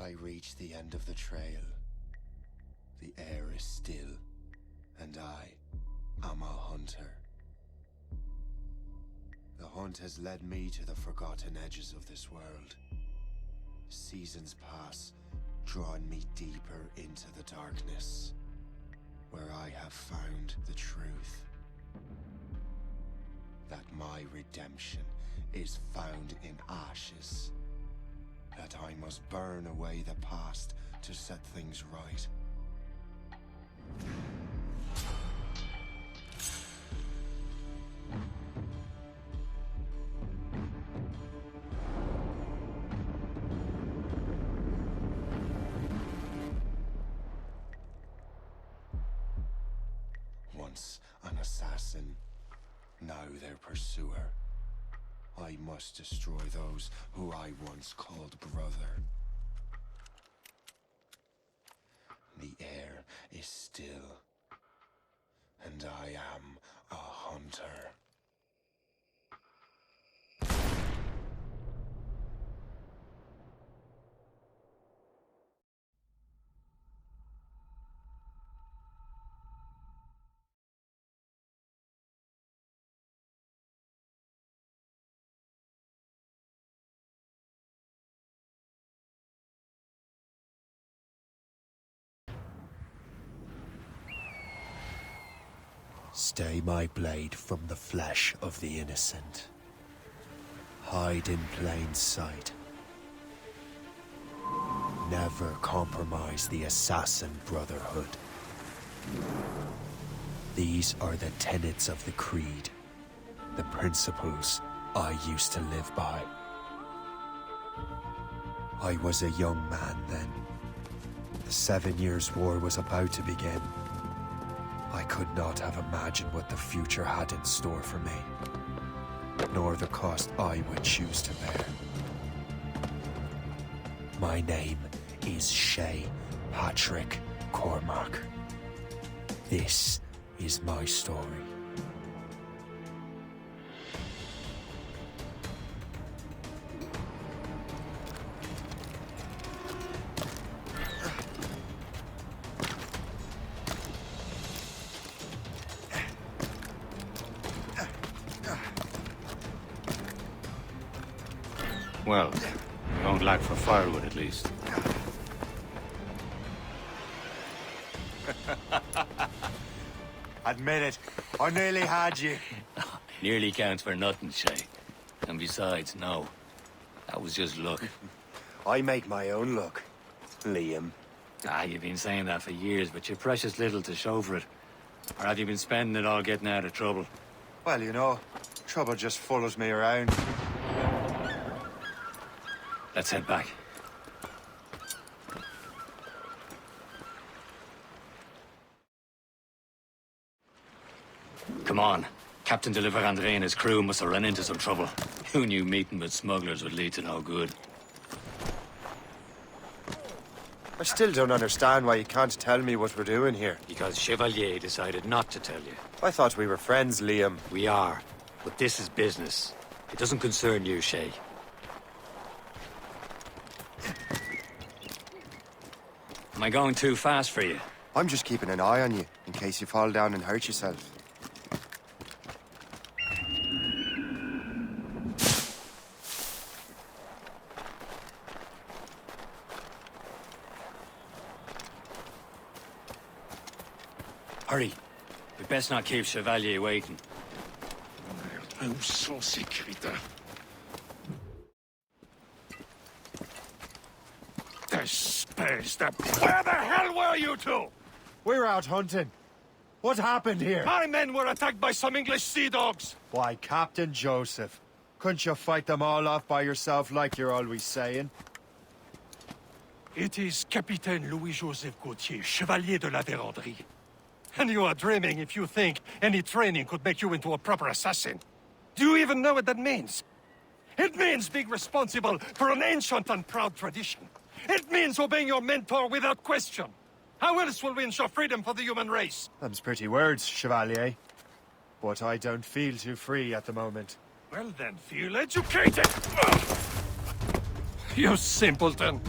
I reach the end of the trail. The air is still, and I am a hunter. The hunt has led me to the forgotten edges of this world. Seasons pass, drawing me deeper into the darkness, where I have found the truth. That my redemption is found in ashes. That I must burn away the past to set things right. Once an assassin, now their pursuer. I must destroy those who I once called brother. The air is still, and I am a hunter. Stay my blade from the flesh of the innocent. Hide in plain sight. Never compromise the assassin brotherhood. These are the tenets of the creed, the principles I used to live by. I was a young man then. The 7 Years' War was about to begin. I could not have imagined what the future had in store for me, nor the cost I would choose to bear. My name is Shay Patrick Cormac. This is my story. Well, you don't lack for firewood, at least. Admit it, I nearly had you. Nearly counts for nothing, Shay. And besides, no. That was just luck. I make my own luck, Liam. You've been saying that for years, but you're precious little to show for it. Or have you been spending it all getting out of trouble? Well, you know, trouble just follows me around. Let's head back. Come on. Captain de Andre and his crew must have run into some trouble. Who knew meeting with smugglers would lead to no good? I still don't understand why you can't tell me what we're doing here. Because Chevalier decided not to tell you. I thought we were friends, Liam. We are. But this is business. It doesn't concern you, Shay. Am I going too fast for you? I'm just keeping an eye on you, in case you fall down and hurt yourself. Hurry. We best not keep Chevalier waiting. Où sont ces crétins? Where the hell were you two? We're out hunting. What happened here? My men were attacked by some English sea dogs. Why, Captain Joseph. Couldn't you fight them all off by yourself like you're always saying? It is Capitaine Louis-Joseph Gauthier, Chevalier de la Vérendrye. And you are dreaming if you think any training could make you into a proper assassin. Do you even know what that means? It means being responsible for an ancient and proud tradition. It means obeying your mentor without question. How else will we ensure freedom for the human race? Them's pretty words, Chevalier. But I don't feel too free at the moment. Well then, feel educated! You simpleton!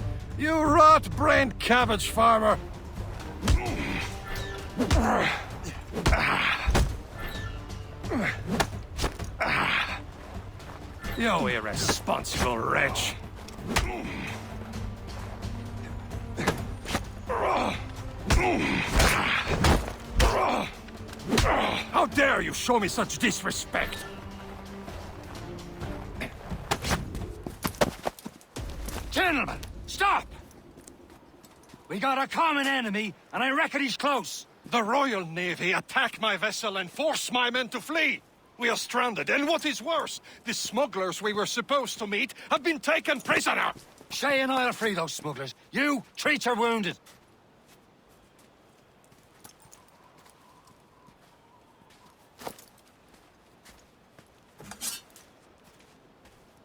You rot-brained cabbage farmer! You irresponsible wretch! How dare you show me such disrespect! Gentlemen, stop! We got a common enemy, and I reckon he's close. The Royal Navy attack my vessel and force my men to flee! We are stranded, and what is worse, the smugglers we were supposed to meet have been taken prisoner! Shay and I'll free those smugglers. You, treat your wounded.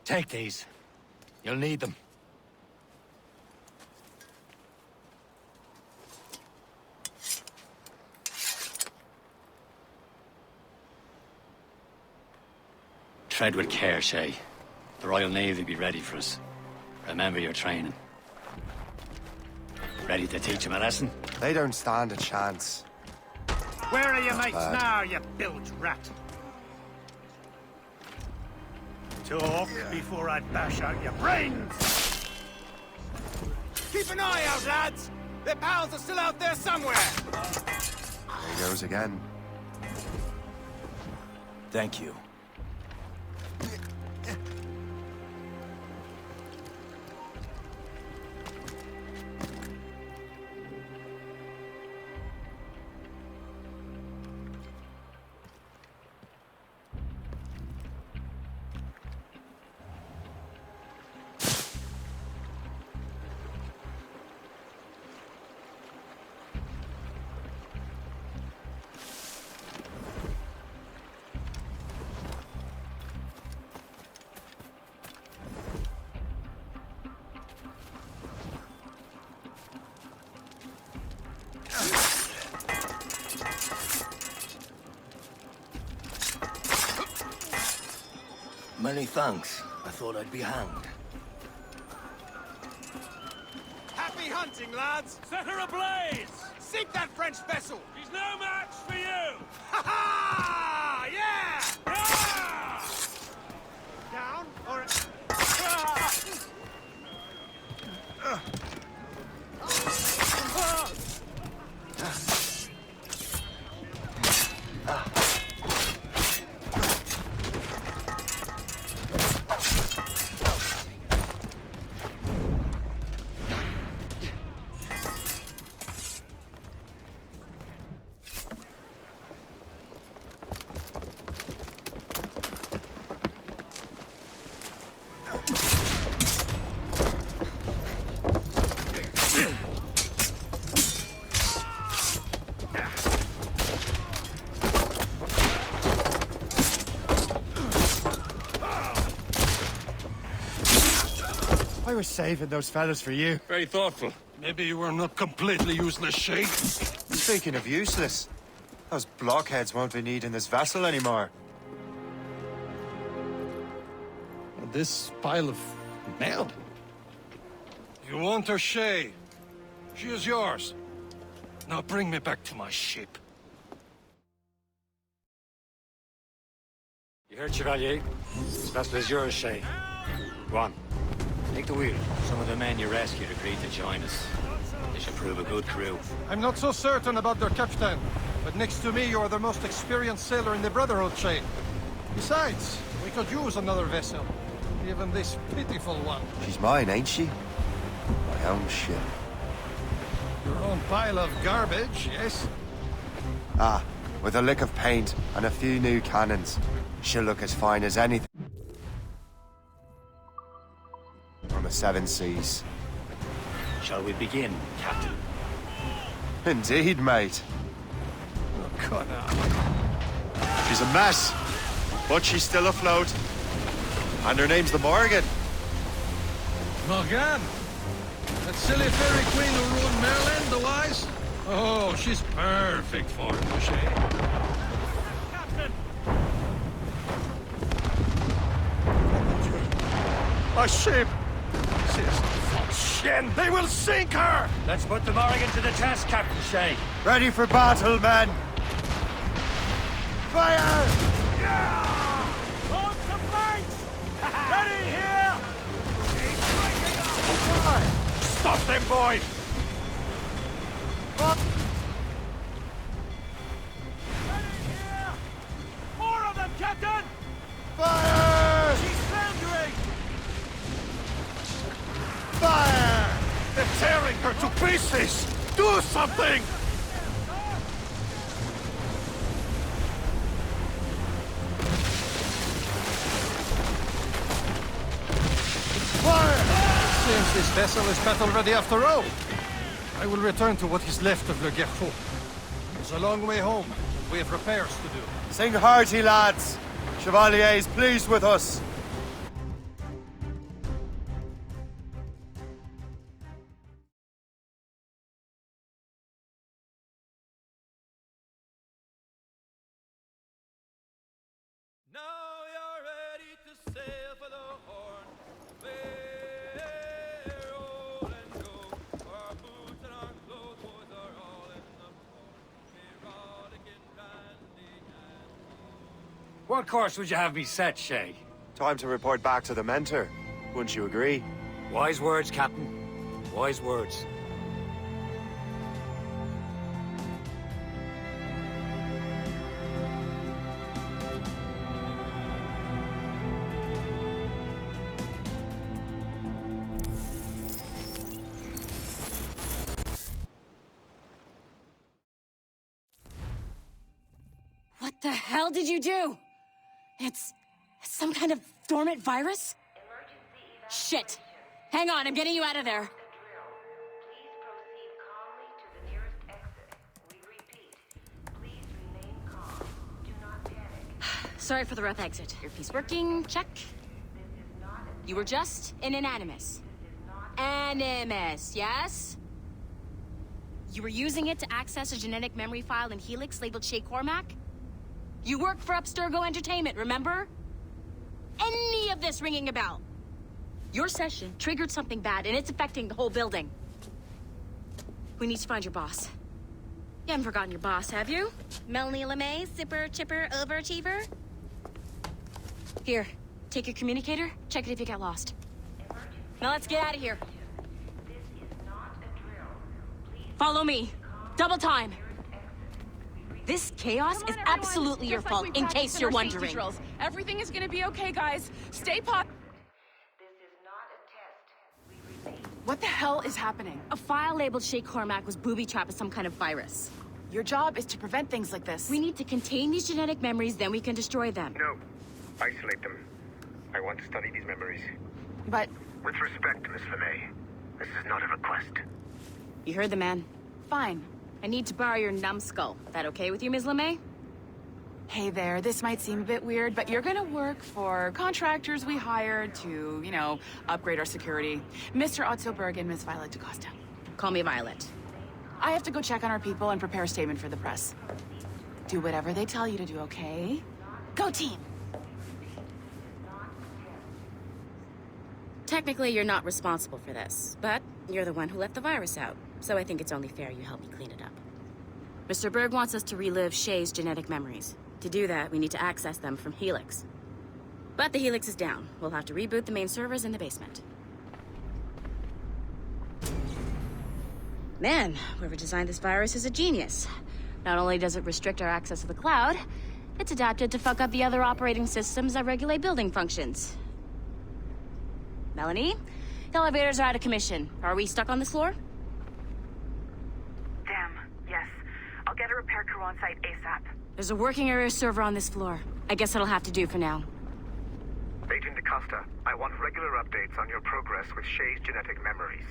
Take these. You'll need them. Tread with care, Shay. The Royal Navy will be ready for us. Remember your training. Ready to teach them a lesson? They don't stand a chance. Where are your mates now, you bilge rat? Talk before I bash out your brains! Keep an eye out, lads! Their pals are still out there somewhere! There he goes again. Thank you. Many thanks. I thought I'd be hanged. Happy hunting, lads! Set her ablaze! Sink that French vessel! She's no match for you! Ha ha! Yeah! Ah! Down, or... I was saving those fellas for you. Very thoughtful. Maybe you were not completely useless, Shay. Speaking of useless, those blockheads won't be needing this vessel anymore. This pile of mail? You want her, Shay? She is yours. Now bring me back to my ship. You heard, Chevalier? This vessel is yours, Shay. Go on. Take the wheel. Some of the men you rescued agreed to join us. They should prove a good crew. I'm not so certain about their captain, but next to me you are the most experienced sailor in the Brotherhood, Shay. Besides, we could use another vessel. Even this pitiful one. She's mine, ain't she? My own ship. Your own pile of garbage, yes? Ah, with a lick of paint and a few new cannons. She'll look as fine as anything on the seven seas. Shall we begin, Captain? Indeed, mate. Oh, come on. She's a mess, but she's still afloat. And her name's the Morgan. Morgan? That silly fairy queen who ruined Maryland, the wise? Oh, she's perfect for it, Shay. Captain! My ship! Seriously, Shen, they will sink her! Let's put the Morrigan to the test, Captain Shay. Ready for battle, men! Fire! On the flanks! Ready here! Stop them, boy! Ready here! More of them, Captain! Fire! She's foundering! Fire! They're tearing her to pieces! Do something! Fire! Seems this vessel is battle ready after all. I will return to what is left of Le Guerreau. It's a long way home. We have repairs to do. Sing hearty, lads. Chevalier is pleased with us. Now you're ready to sail for the Horn. We're old and go. Our boots and our clothes, boys, are all in the port. Erotic and randy and... What course would you have me set, Shay? Time to report back to the mentor. Wouldn't you agree? Wise words, Captain. Wise words. What the hell did you do? It's some kind of dormant virus? Shit! Hang on, I'm getting you out of there. Please proceed calmly to the nearest exit. We repeat, please remain calm. Do not panic. Sorry for the rough exit. Earpiece working, check. This is not a... You were just in an animus. This is not... Animus, yes? You were using it to access a genetic memory file in Helix labeled Shay Cormac? You work for Abstergo Entertainment, remember? Any of this ringing a bell? Your session triggered something bad, and it's affecting the whole building. We need to find your boss. You haven't forgotten your boss, have you? Melanie LeMay, zipper, chipper, overachiever? Here, take your communicator, check it if you get lost. Now let's get out of here. This is not a drill. Please Follow me. Double time. This chaos is absolutely your fault, in case you're wondering. Everything is gonna be okay, guys. Stay pop. This is not a test. We repeat. What the hell is happening? A file labeled Shay Cormac was booby-trapped with some kind of virus. Your job is to prevent things like this. We need to contain these genetic memories, then we can destroy them. No. Isolate them. I want to study these memories. But With respect, Miss LeMay, this is not a request. You heard the man. fine. I need to borrow your numbskull. That okay with you, Ms. LeMay? Hey there, this might seem a bit weird, but you're gonna work for contractors we hired to, you know, upgrade our security. Mr. Ottoberg and Ms. Violet DaCosta. Call me Violet. I have to go check on our people and prepare a statement for the press. Do whatever they tell you to do, okay? Go team! Technically, you're not responsible for this, but you're the one who let the virus out, so I think it's only fair you help me clean it up. Mr. Berg wants us to relive Shay's genetic memories. To do that, we need to access them from Helix. But the Helix is down. We'll have to reboot the main servers in the basement. Man, whoever designed this virus is a genius. Not only does it restrict our access to the cloud, it's adapted to fuck up the other operating systems that regulate building functions. Melanie? The elevators are out of commission. Are we stuck on this floor? Damn, yes. I'll get a repair crew on site ASAP. There's a working area server on this floor. I guess that'll have to do for now. Agent DaCosta, I want regular updates on your progress with Shay's genetic memories.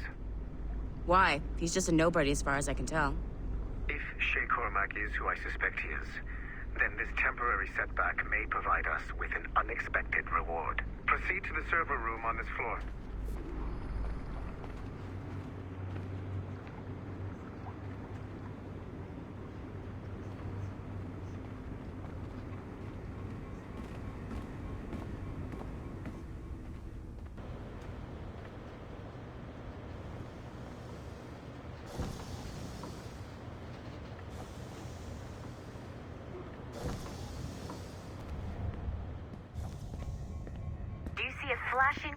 Why? He's just a nobody as far as I can tell. If Shay Cormac is who I suspect he is, then this temporary setback may provide us with an unexpected reward. Proceed to the server room on this floor. flashing?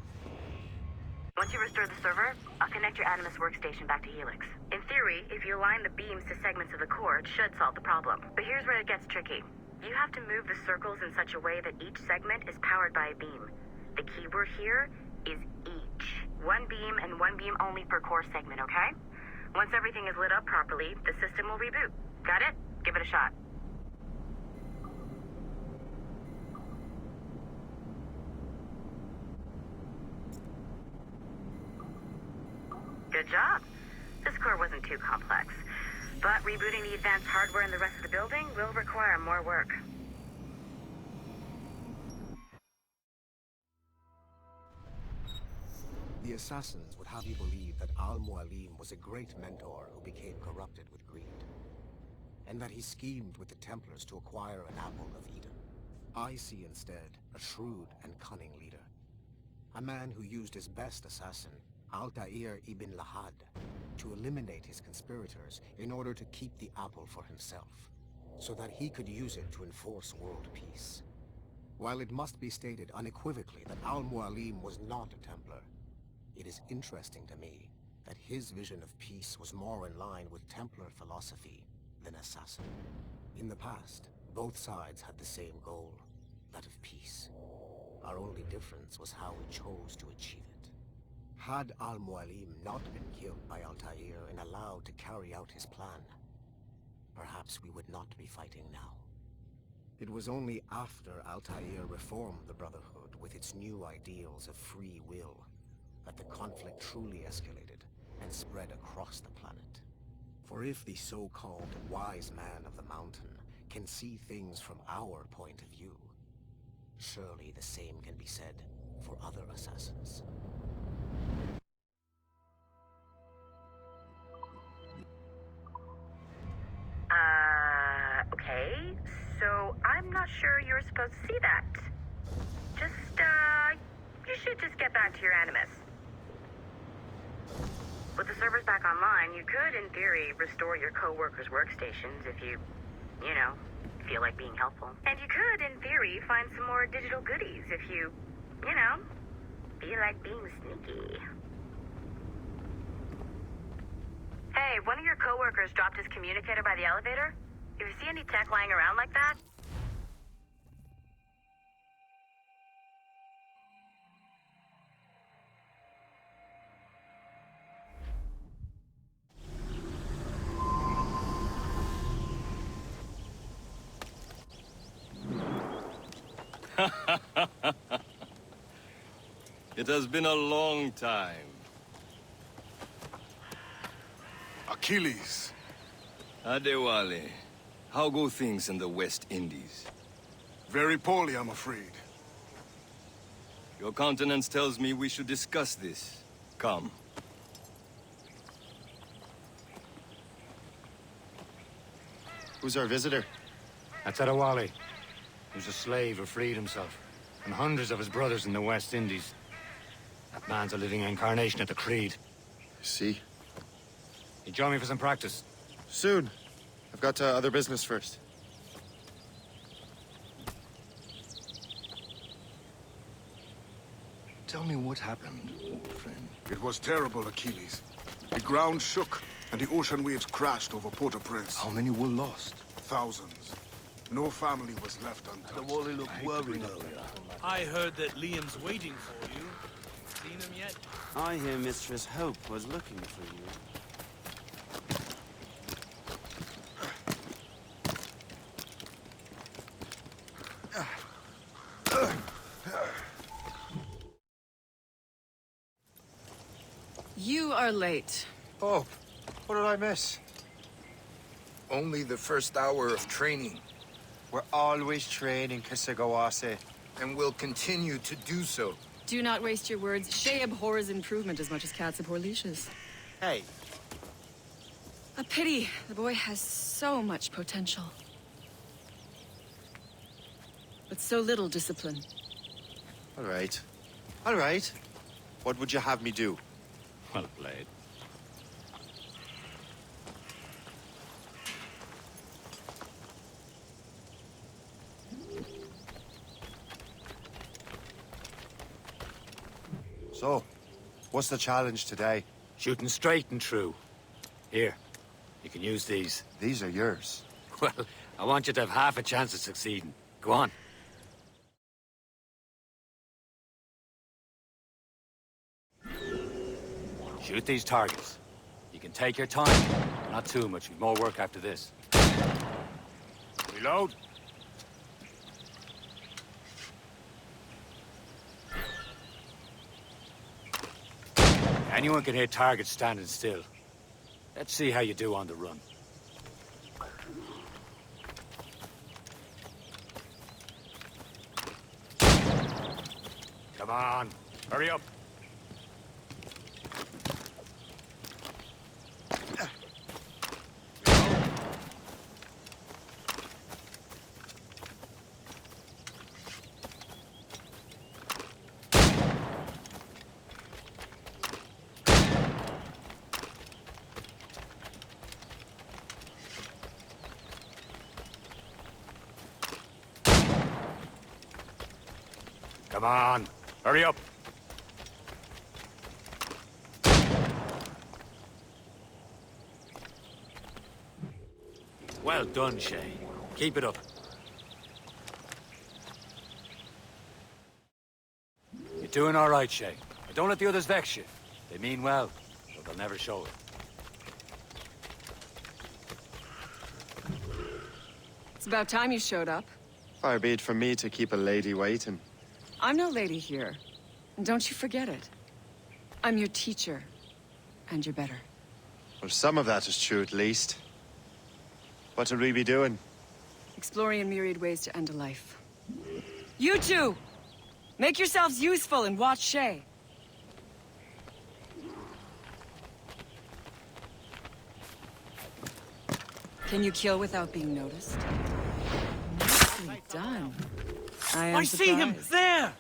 Once you restore the server, I'll connect your Animus workstation back to Helix. In theory, if you align the beams to segments of the core, it should solve the problem. But here's where it gets tricky. You have to move the circles in such a way that each segment is powered by a beam. The keyword here is each. One beam and one beam only per core segment, okay? Once everything is lit up properly, the system will reboot. Got it? Give it a shot. Good job. This core wasn't too complex, but rebooting the advanced hardware in the rest of the building will require more work. The assassins would have you believe that Al-Mualim was a great mentor who became corrupted with greed, and that he schemed with the Templars to acquire an apple of Eden. I see instead a shrewd and cunning leader, a man who used his best assassin, Altair ibn Lahad, to eliminate his conspirators in order to keep the apple for himself, so that he could use it to enforce world peace. While it must be stated unequivocally that Al-Mualim was not a Templar, it is interesting to me that his vision of peace was more in line with Templar philosophy than assassin. In the past, both sides had the same goal, that of peace. Our only difference was how we chose to achieve it. Had Al-Mualim not been killed by Altair and allowed to carry out his plan, perhaps we would not be fighting now. It was only after Altair reformed the Brotherhood with its new ideals of free will that the conflict truly escalated and spread across the planet. For if the so-called wise man of the mountain can see things from our point of view, surely the same can be said for other assassins. Okay, so I'm not sure you're supposed to see that. You should just get back to your Animus. With the servers back online, you could, in theory, restore your co-workers' workstations if you feel like being helpful. And you could, in theory, find some more digital goodies if you feel like being sneaky. Hey, one of your co-workers dropped his communicator by the elevator. If you see any tech lying around like that, It has been a long time. Achilles. Adewale, how go things in the West Indies? Very poorly, I'm afraid. Your countenance tells me we should discuss this. Come. Who's our visitor? That's Adewale. He was a slave who freed himself, and hundreds of his brothers in the West Indies. That man's a living incarnation of the Creed. See? You join me for some practice? Soon. I've got other business first. Tell me what happened, old friend. It was terrible, Achilles. The ground shook, and the ocean waves crashed over Port-au-Prince. How many were lost? Thousands. No family was left untouched. The Wally looked worried earlier. I heard that Liam's waiting for you. Seen him yet? I hear Mistress Hope was looking for you. You are late. Oh, what did I miss? Only the first hour of training. We're always training, Kisagawase. And will continue to do so. Do not waste your words. Shay abhors improvement as much as cats abhor leashes. Hey. A pity. The boy has so much potential. But so little discipline. All right. All right. What would you have me do? Well played. So, what's the challenge today? Shooting straight and true. Here, you can use these. These are yours. Well, I want you to have half a chance of succeeding. Go on. Shoot these targets. You can take your time. Not too much. We've more work after this. Reload. Anyone can hit targets standing still. Let's see how you do on the run. Come on, hurry up. Come on, hurry up. Well done, Shay. Keep it up. You're doing all right, Shay. But don't let the others vex you. They mean well, but they'll never show it. It's about time you showed up. Far be it from me to keep a lady waiting. I'm no lady here. And don't you forget it. I'm your teacher. And you're better. Well, some of that is true, at least. What would we be doing? Exploring a myriad ways to end a life. You two! Make yourselves useful and watch Shay. Can you kill without being noticed? Nicely done. I see him! There!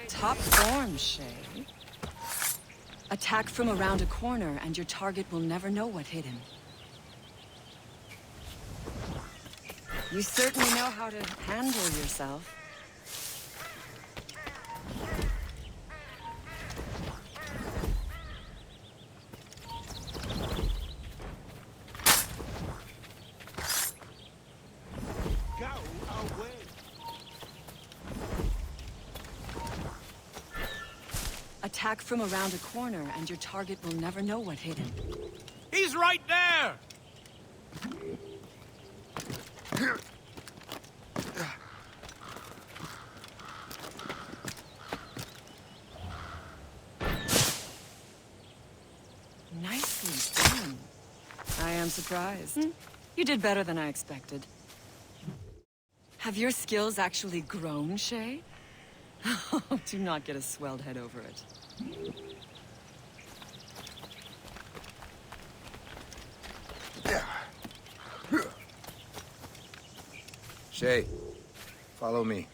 Top form, Shay. Attack from around a corner, and your target will never know what hit him. You certainly know how to handle yourself. Attack from around a corner, and your target will never know what hit him. He's right there! Nicely done. I am surprised. You did better than I expected. Have your skills actually grown, Shay? Do not get a swelled head over it. Shay, follow me.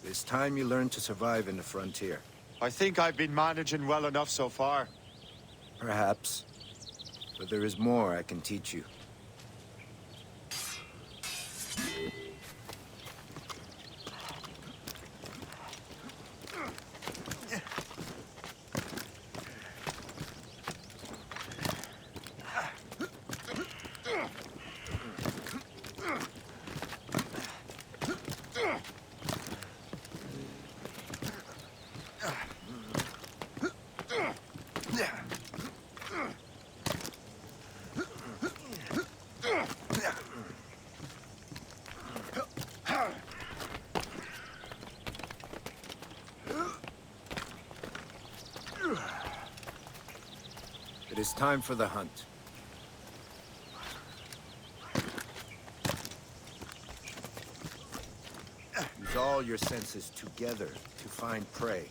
It's time you learn to survive in the frontier. I think I've been managing well enough so far. Perhaps. But there is more I can teach you. It is time for the hunt. Use all your senses together to find prey.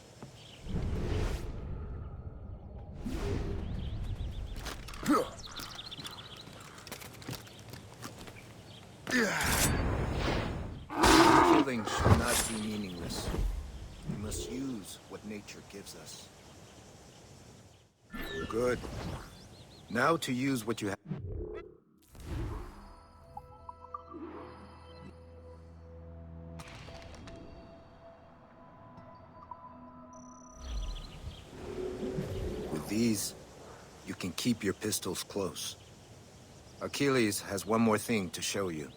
Killing should not be meaningless. We must use what nature gives us. Good. Now to use what you have. these, you can keep your pistols close. Achilles has one more thing to show you.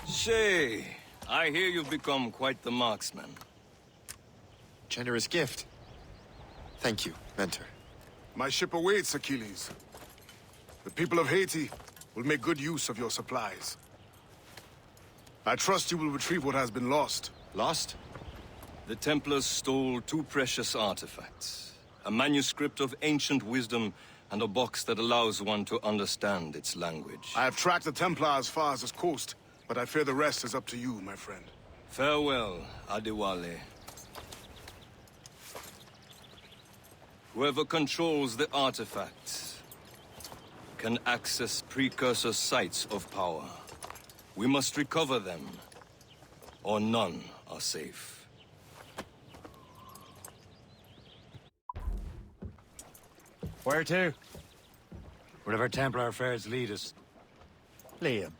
Shay, I hear you've become quite the marksman. Generous gift. Thank you, Mentor. My ship awaits, Achilles. The people of Haiti will make good use of your supplies. I trust you will retrieve what has been lost. Lost? The Templars stole 2 precious artifacts. A manuscript of ancient wisdom and a box that allows one to understand its language. I have tracked the Templar as far as this coast, but I fear the rest is up to you, my friend. Farewell, Adewale. Whoever controls the artifacts can access precursor sites of power. We must recover them, or none are safe. Where to? Wherever Templar affairs lead us. Liam,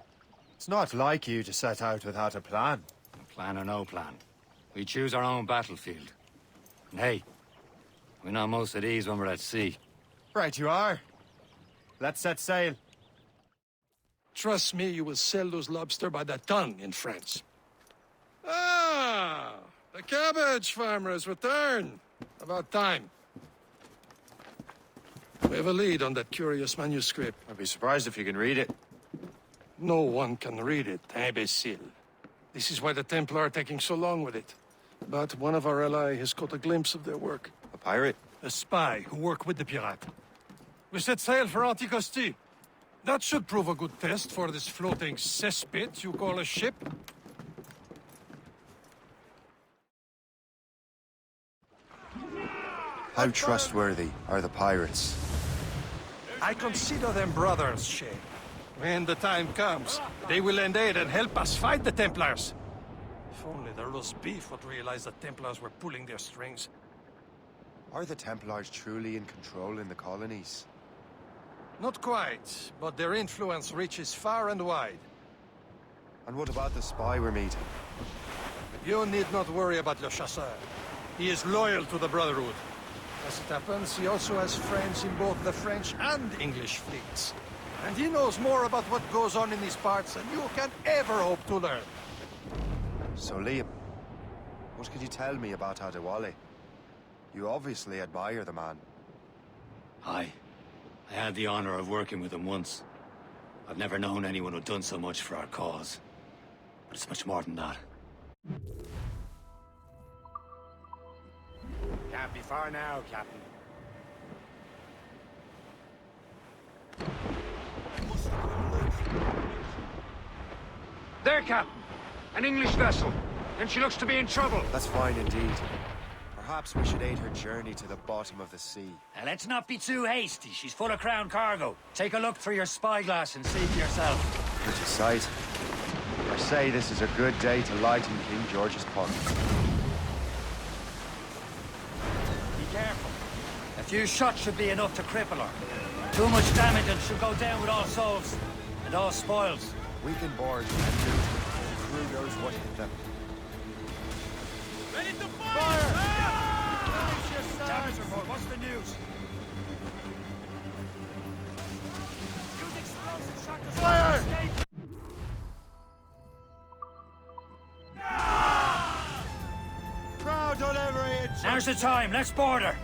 it's not like you to set out without a plan. Plan or no plan. We choose our own battlefield. And hey, we're not most at ease when we're at sea. Right you are. Let's set sail. Trust me, you will sell those lobster by the ton in France. Ah, the cabbage farmer has returned. About time. We have a lead on that curious manuscript. I'd be surprised if you can read it. No one can read it, imbecile. This is why the Templar are taking so long with it. But one of our allies has caught a glimpse of their work. A pirate? A spy who worked with the pirate. We set sail for Anticosti. That should prove a good test for this floating cesspit you call a ship. How trustworthy are the pirates? I consider them brothers, Shay. When the time comes, they will lend aid and help us fight the Templars. If only the roast beef would realize the Templars were pulling their strings. Are the Templars truly in control in the colonies? Not quite, but their influence reaches far and wide. And what about the spy we're meeting? You need not worry about Le Chasseur. He is loyal to the Brotherhood. As it happens, he also has friends in both the French and English fleets. And he knows more about what goes on in these parts than you can ever hope to learn. So Liam, what could you tell me about Adewale? You obviously admire the man. Aye. I had the honor of working with him once. I've never known anyone who'd done so much for our cause. But it's much more than that. Can't be far now, Captain. There, Captain. An English vessel. And she looks to be in trouble. That's fine indeed. Perhaps we should aid her journey to the bottom of the sea. Now, let's not be too hasty. She's full of crown cargo. Take a look through your spyglass and see for yourself. Pretty sight. I say this is a good day to lighten King George's pond. Be careful. A few shots should be enough to cripple her. Too much damage and she'll go down with all souls and all spoils. We can board and do. The crew knows what hit them. Ready to fire! Damage report, what's the news? Use explosive shock to Fire! escape. Crowd delivery! Now's the time, let's board her.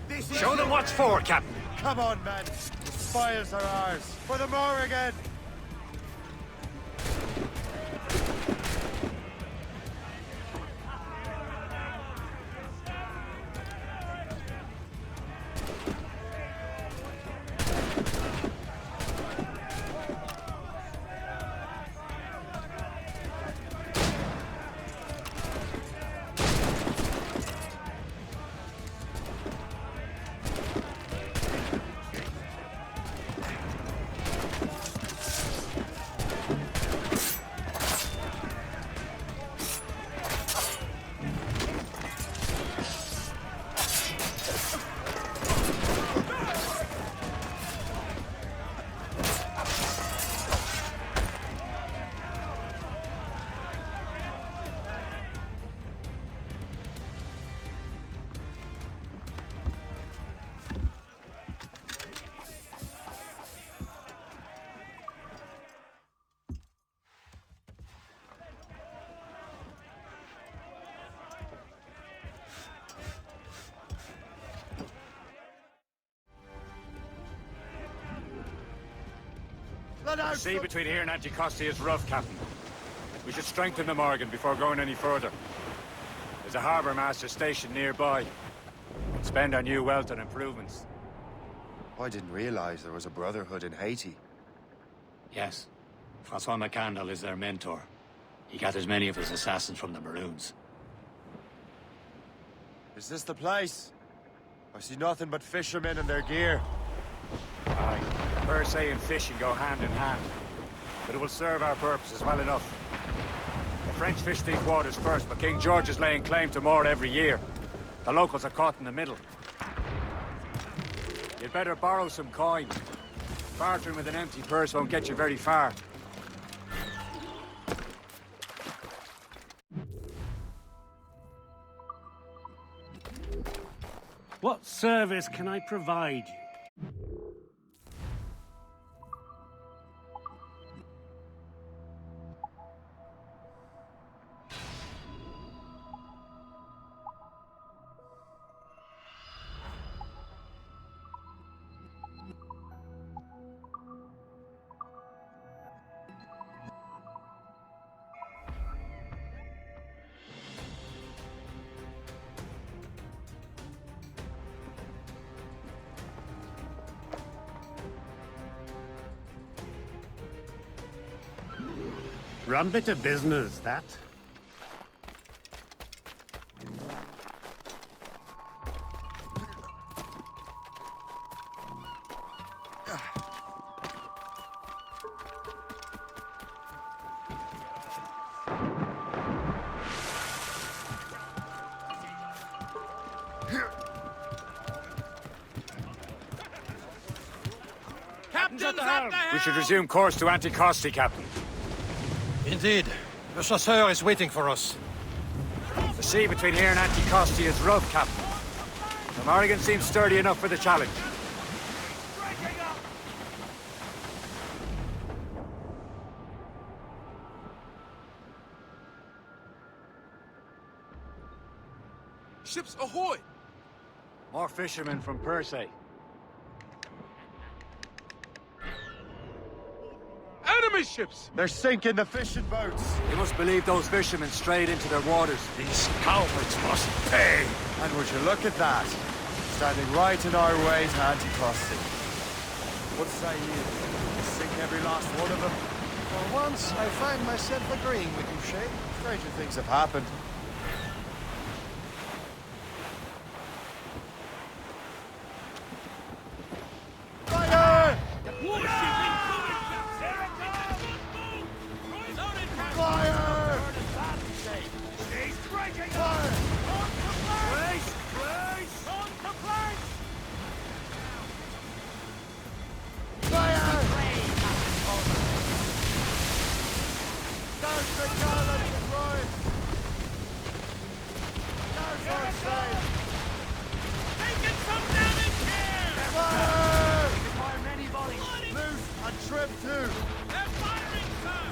This Show them what's for, Captain. Come on, men. The spoils are ours. For the Morrigan! The sea between here and Anticosti is rough, Captain. We should strengthen the Morgan before going any further. There's a harbour master stationed nearby. We'll spend our new wealth on improvements. I didn't realize there was a brotherhood in Haiti. Yes. Francois McCandle is their mentor. He gathers many of his assassins from the Maroons. Is this the place? I see nothing but fishermen and their gear. Aye. Per se and fishing go hand in hand. But it will serve our purposes well enough. The French fish these waters first, but King George is laying claim to more every year. The locals are caught in the middle. You'd better borrow some coin. Bartering with an empty purse won't get you very far. What service can I provide you? Rum bit of business, that. We should resume course to Anticosti, Captain. Indeed. The chasseur is waiting for us. The sea between here and Anticosti is rough, Captain. The Morrigan seems sturdy enough for the challenge. Ships ahoy! More fishermen from Per se. Enemy ships! They're sinking the fishing boats! You must believe those fishermen strayed into their waters. These cowards must pay! And would you look at that? Standing right in our way to Anticosti. What say you? Sink every last one of them? For once, I find myself agreeing with you, Shay. Stranger things have happened. Fire! Fire! Trip too! They're firing, sir!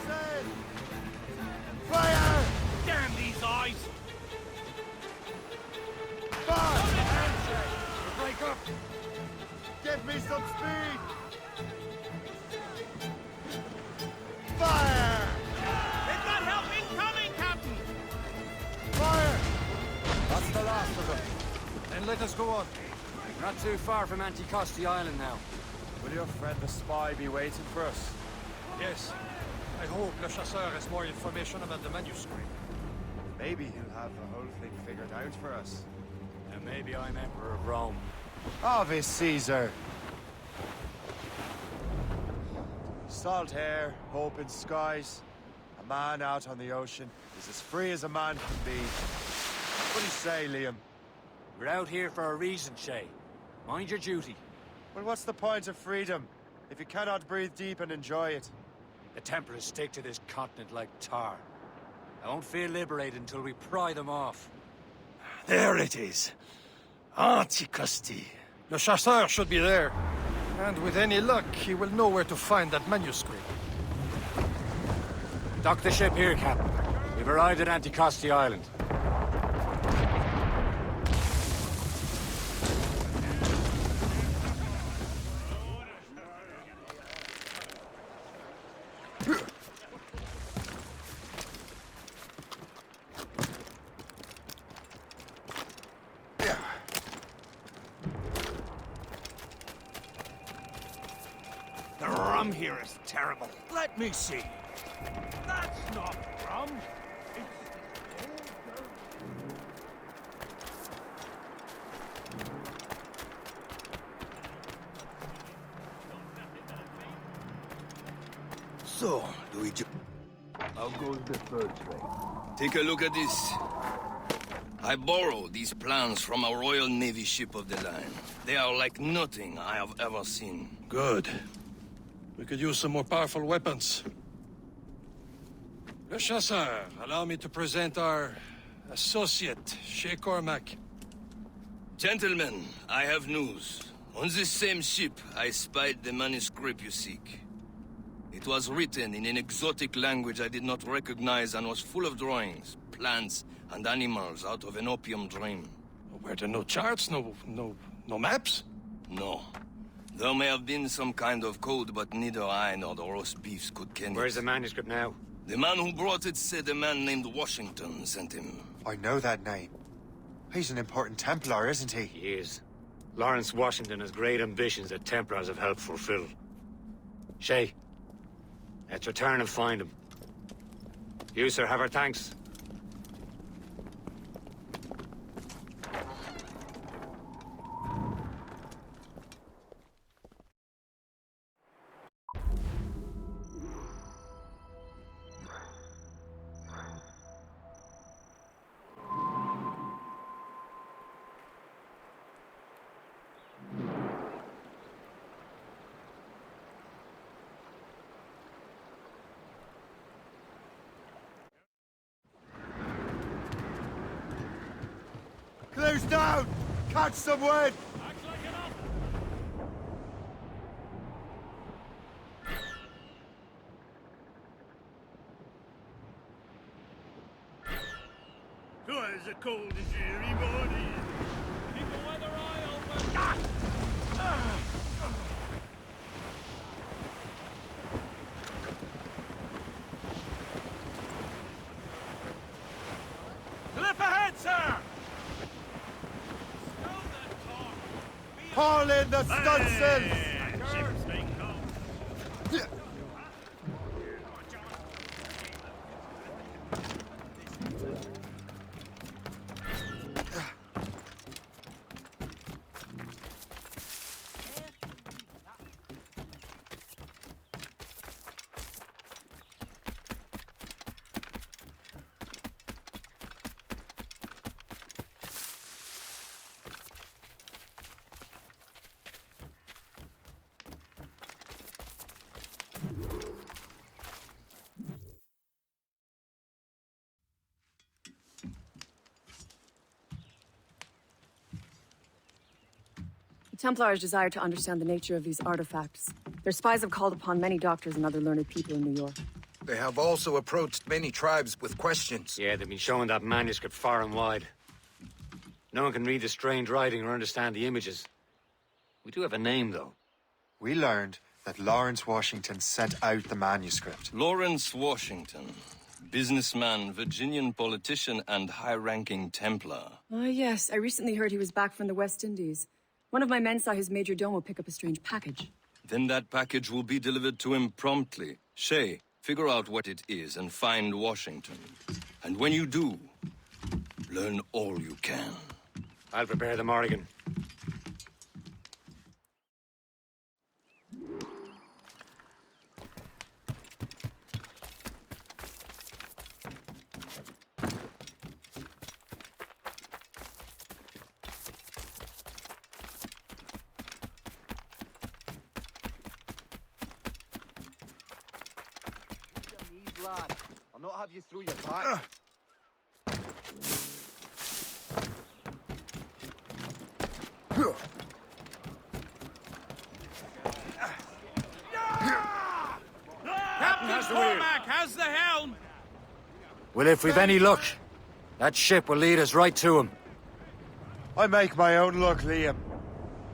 sail! Fire! Damn these eyes! Fire! Break up! Give me some speed! Fire! They've got help incoming, Captain! Fire! That's the last of them. Then let us go on. We're not too far from Anticosti Island now. Will your friend the spy be waiting for us? Yes. I hope Le Chasseur has more information about the manuscript. Maybe he'll have the whole thing figured out for us. And maybe I'm Emperor of Rome. Ave Caesar! Salt air, hope in skies. A man out on the ocean is as free as a man can be. What do you say, Liam? We're out here for a reason, Shay. Mind your duty. Well, what's the point of freedom if you cannot breathe deep and enjoy it? The Templars stick to this continent like tar. I won't feel liberated until we pry them off. There it is. Anticosti. Le Chasseur should be there. And with any luck, he will know where to find that manuscript. Dock the ship here, Captain. We've arrived at Anticosti Island. The rum here is terrible. Let me see. That's not rum. So, Luigi. How goes the fur trade? Take a look at this. I borrowed these plans from a Royal Navy ship of the line. They are like nothing I have ever seen. Good. We could use some more powerful weapons. Le Chasseur, allow me to present our associate, Shay Cormac. Gentlemen, I have news. On this same ship, I spied the manuscript you seek. It was written in an exotic language I did not recognize and was full of drawings, plants, and animals out of an opium dream. Were there no charts, no maps? No. There may have been some kind of code, but neither I nor the roast beefs could ken it. Where's the manuscript now? The man who brought it said a man named Washington sent him. I know that name. He's an important Templar, isn't he? He is. Lawrence Washington has great ambitions that Templars have helped fulfill. Shay, let's return and find him. You, sir, have our thanks. Close down! Catch some wind! Twas a cold and dreary morning. Keep the weather eye open. Clip ahead, sir! Haul in the stunsails! The Templars desire to understand the nature of these artifacts. Their spies have called upon many doctors and other learned people in New York. They have also approached many tribes with questions. Yeah, they've been showing that manuscript far and wide. No one can read the strange writing or understand the images. We do have a name, though. We learned that Lawrence Washington sent out the manuscript. Lawrence Washington. Businessman, Virginian politician, and high-ranking Templar. Ah, yes. I recently heard he was back from the West Indies. One of my men saw his major domo pick up a strange package. Then that package will be delivered to him promptly. Shay, figure out what it is and find Washington. And when you do, learn all you can. I'll prepare the Morrigan. I'll not have you through your back. Captain has the wheel. Cormac has the helm! Well, if we've any luck, that ship will lead us right to him. I make my own luck, Liam.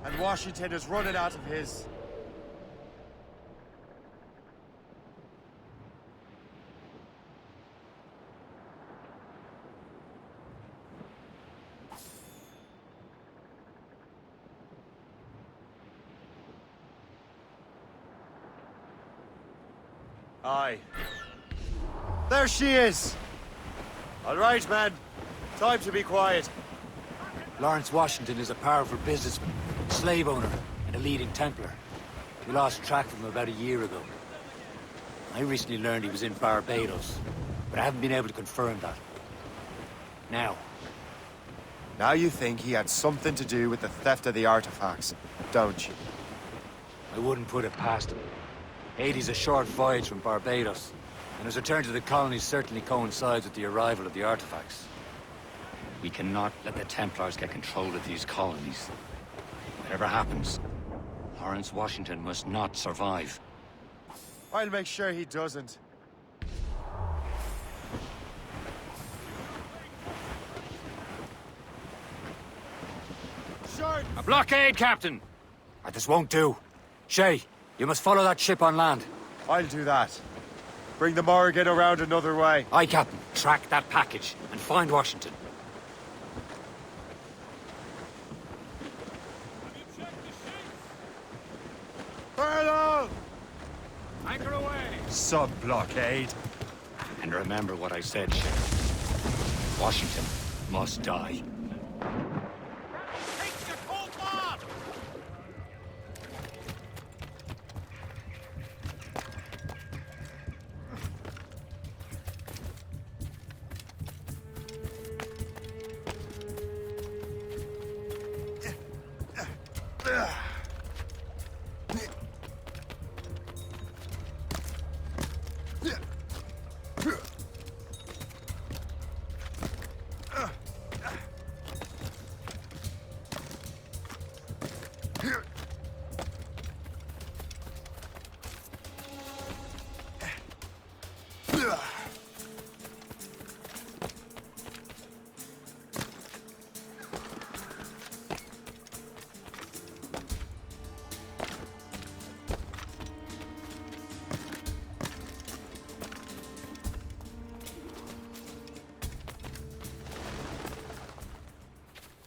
And Washington is running out of his. Aye. There she is! All right, men. Time to be quiet. Lawrence Washington is a powerful businessman, slave owner, and a leading Templar. We lost track of him about a year ago. I recently learned he was in Barbados, but I haven't been able to confirm that. Now you think he had something to do with the theft of the artifacts, don't you? I wouldn't put it past him. Haiti's a short voyage from Barbados, and his return to the colonies certainly coincides with the arrival of the artifacts. We cannot let the Templars get control of these colonies. Whatever happens, Lawrence Washington must not survive. I'll make sure he doesn't. A blockade, Captain! This won't do. Shay, you must follow that ship on land. I'll do that. Bring the Morrigan around another way. Aye, Captain. Track that package and find Washington. Furlough! Anchor away! Sub-blockade. And remember what I said, Shay. Washington must die.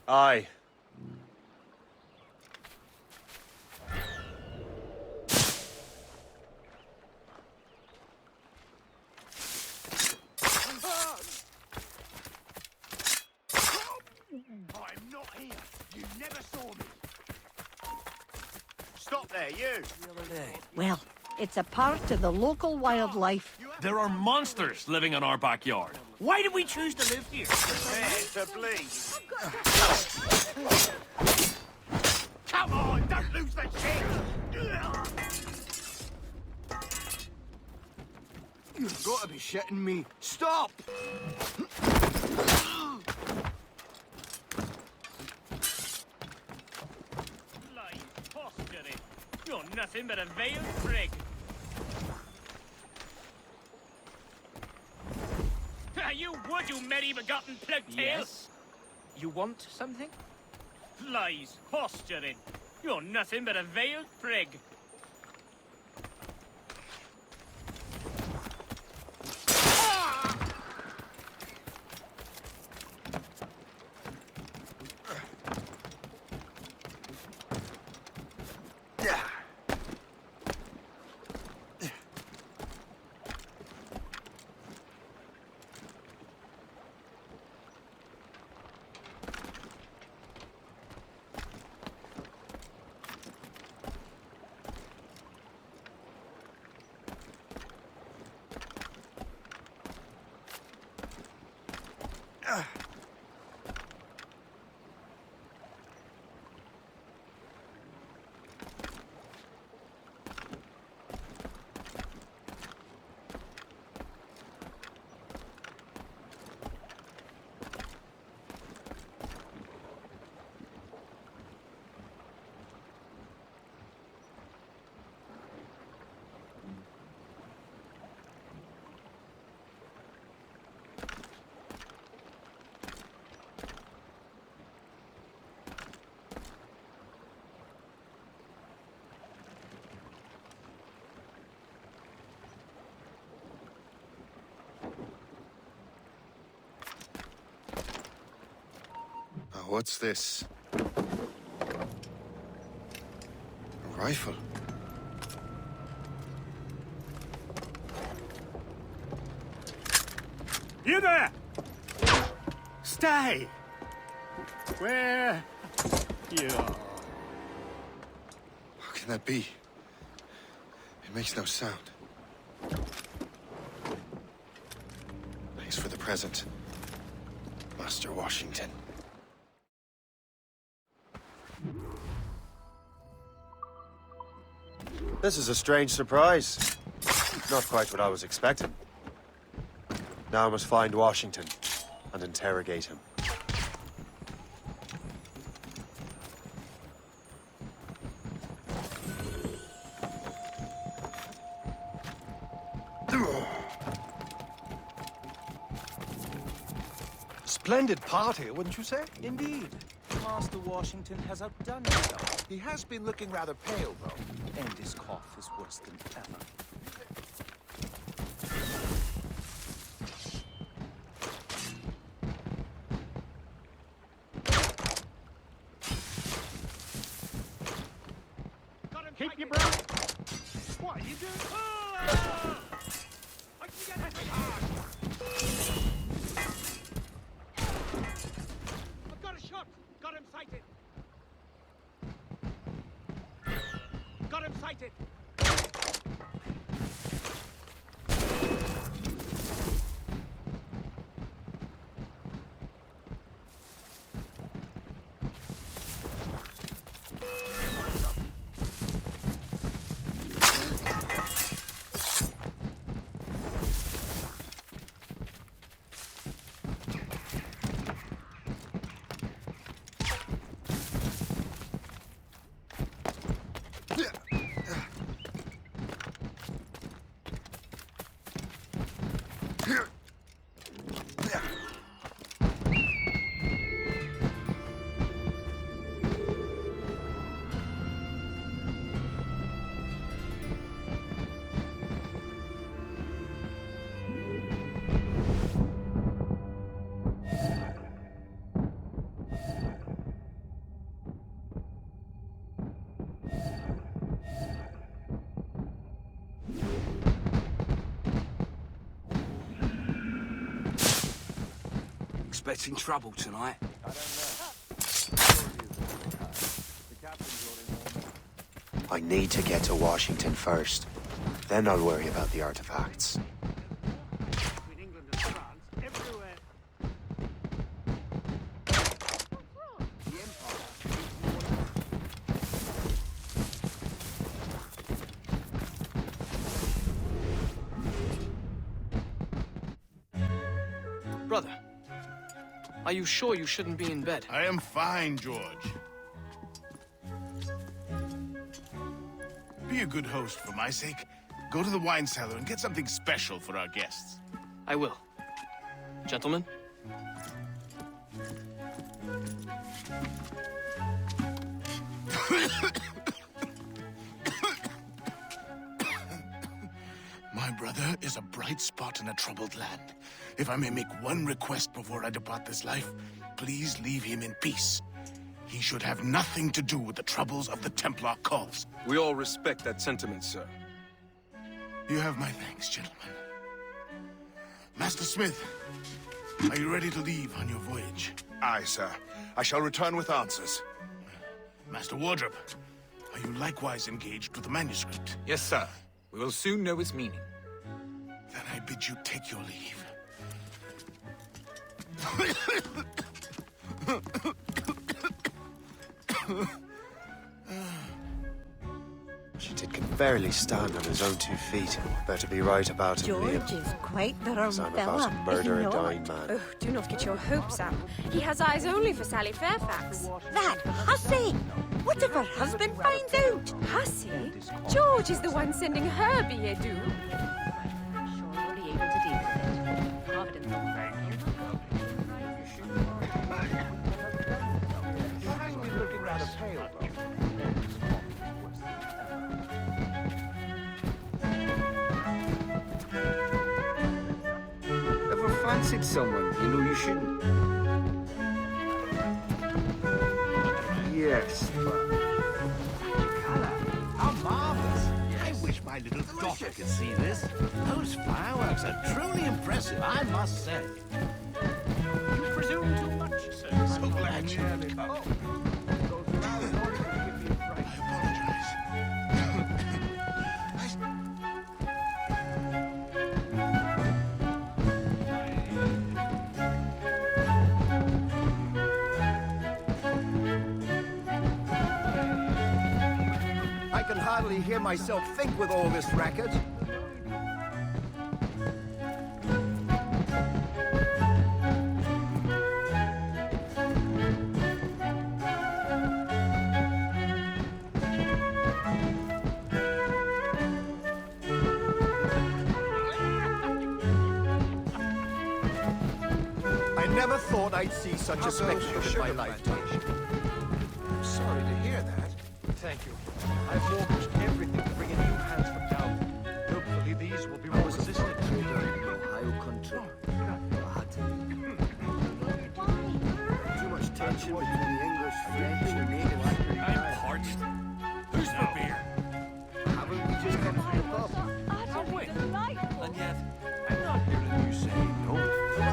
Aye. I'm not here. You never saw me. Stop there, you! Well, it's a part of the local wildlife. There are monsters living in our backyard. Why did we choose to live here? Prepare to bleed. Come on, don't lose the shit! You've got to be shitting me. Stop! Lying posturing. You're nothing but a veiled prig. You would, you merry-begotten plug-tail! Yes? You want something? Lies, posturing. You're nothing but a veiled prig. What's this? A rifle? You there! Stay! Where you are? How can that be? It makes no sound. Thanks for the present, Master Washington. This is a strange surprise. Not quite what I was expecting. Now I must find Washington and interrogate him. Splendid party, wouldn't you say? Indeed. Master Washington has outdone himself. He has been looking rather pale, though. And his cough is worse than ever. Keep your breath! What are you doing? Oh! I can get it hard! I've got a shot! Got him sighted! Got him sighted! Expecting trouble tonight. I need to get to Washington first. Then I'll worry about the artifacts. Between England and France, everywhere. Brother, are you sure you shouldn't be in bed? I am fine, George. Be a good host for my sake. Go to the wine cellar and get something special for our guests. I will. Gentlemen? My brother is a bright spot in a troubled land. If I may make one request before I depart this life, please leave him in peace. He should have nothing to do with the troubles of the Templar cause. We all respect that sentiment, sir. You have my thanks, gentlemen. Master Smith, are you ready to leave on your voyage? Aye, sir. I shall return with answers. Master Wardrop, are you likewise engaged with the manuscript? Yes, sir. We will soon know its meaning. Then I bid you take your leave. Washington can barely stand on his own 2 feet. Better be right about him, George Liam. is quite the rum 'Cause I'm fella, about to murder is he a dying not? man. Oh, do not get your hopes up. He has eyes only for Sally Fairfax. That hussy! What if her husband finds out? Hussy? George is the one sending her billet doux. I'm sure we'll be able to deal with it. Providence will thank you. Your husband's looking rather pale, though. Ever fancied someone you know you shouldn't? Yes, but... How marvelous! I wish my little daughter could see this. Those fireworks are truly impressive, I must say. You presume too much, sir. So glad you could come. I can hardly hear myself think with all this racket. I never thought I'd see such a spectacle in my lifetime. I'm sorry to hear that. Thank you. I've mortgaged everything to bring in new hands from down. Hopefully these will be more resistant. Ohio country. Too much tension between the English, French, and natives. I'm parched. Who's for beer? Haven't we just come from the pub? And yet, I'm not hearing you say no.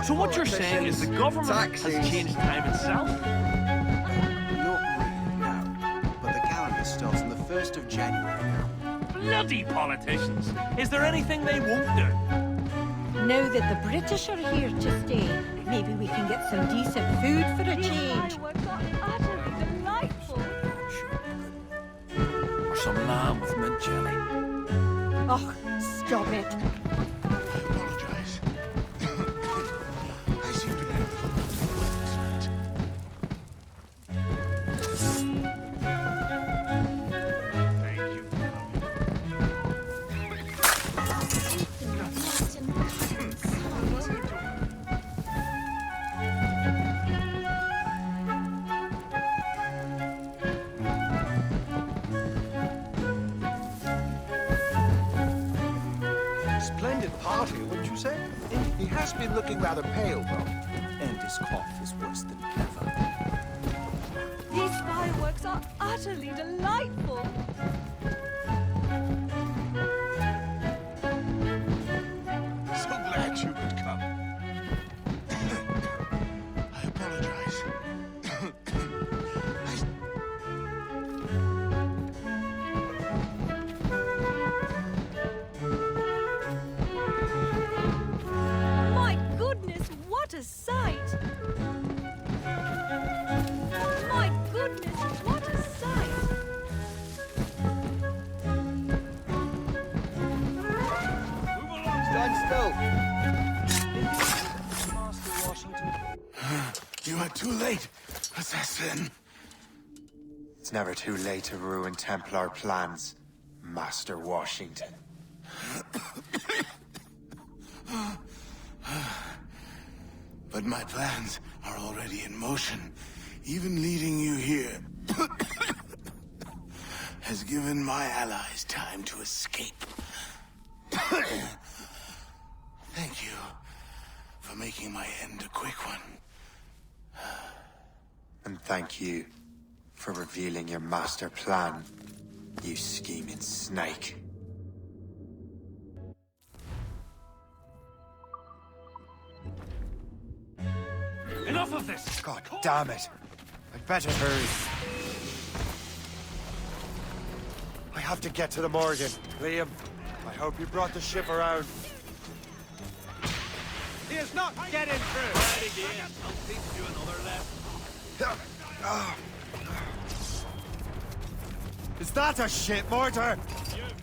So what you're saying is the government has changed time itself? Not really, no. But the calendar starts on the 1st of January now. Bloody politicians! Is there anything they won't do? Now that the British are here to stay, maybe we can get some decent food for a change. Utterly delightful. Or some lamb with mint jelly? Oh, stop it. Apologize. I seem to be a little tonight. Thank you. Splendid party, wouldn't you say? He has been looking rather pale, though. And his cough is worse than ever. These fireworks are utterly delightful. So glad you could come. I apologize. My goodness, what a sight! My goodness, what a sight! Stand still. Master Washington. You are too late, assassin. It's never too late to ruin Templar plans, Master But my plans are already in motion. Even leading you here has given my allies time to escape. Thank you for making my end a quick one. And thank you for revealing your master plan, you scheming snake. Enough of this! God damn it! I'd better hurry. I have to get to the Morgan. Liam, I hope you brought the ship around. He is not getting through! Right again. I'll teach you another lesson. Is that a shit mortar?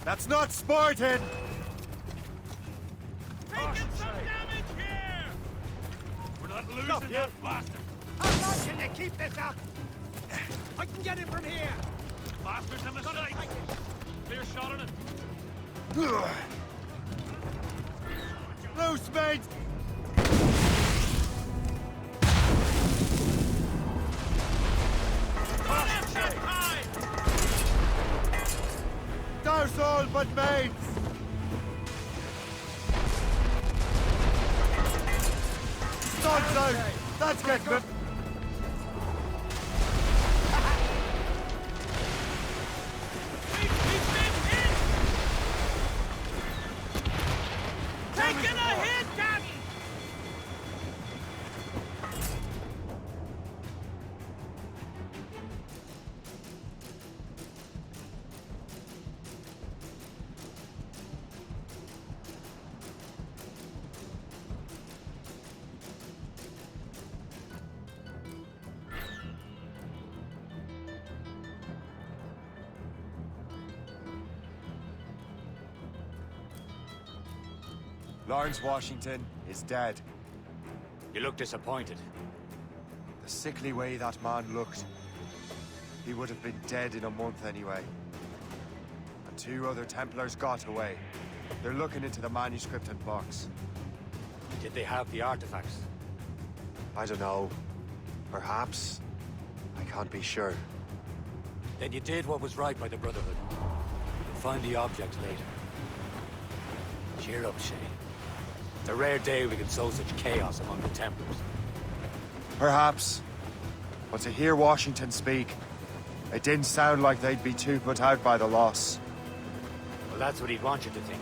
That's not sporting! Taking some damage here! We're not losing that bastard! How long can you keep this up? I can get it from here! Bastards a mistake! Clear shot on it! Loose, mate! Douse all but mates! Sun's out! That's getting it! Taking a hit, Captain! Lawrence Washington is dead. You look disappointed. The sickly way that man looked, he would have been dead in a month anyway. And 2 other Templars got away. They're looking into the manuscript and box. Did they have the artifacts? I don't know. Perhaps. I can't be sure. Then you did what was right by the Brotherhood. You'll find the objects later. Cheer up, Shay. It's a rare day we can sow such chaos among the Templars. Perhaps. But to hear Washington speak, it didn't sound like they'd be too put out by the loss. Well, that's what he'd want you to think.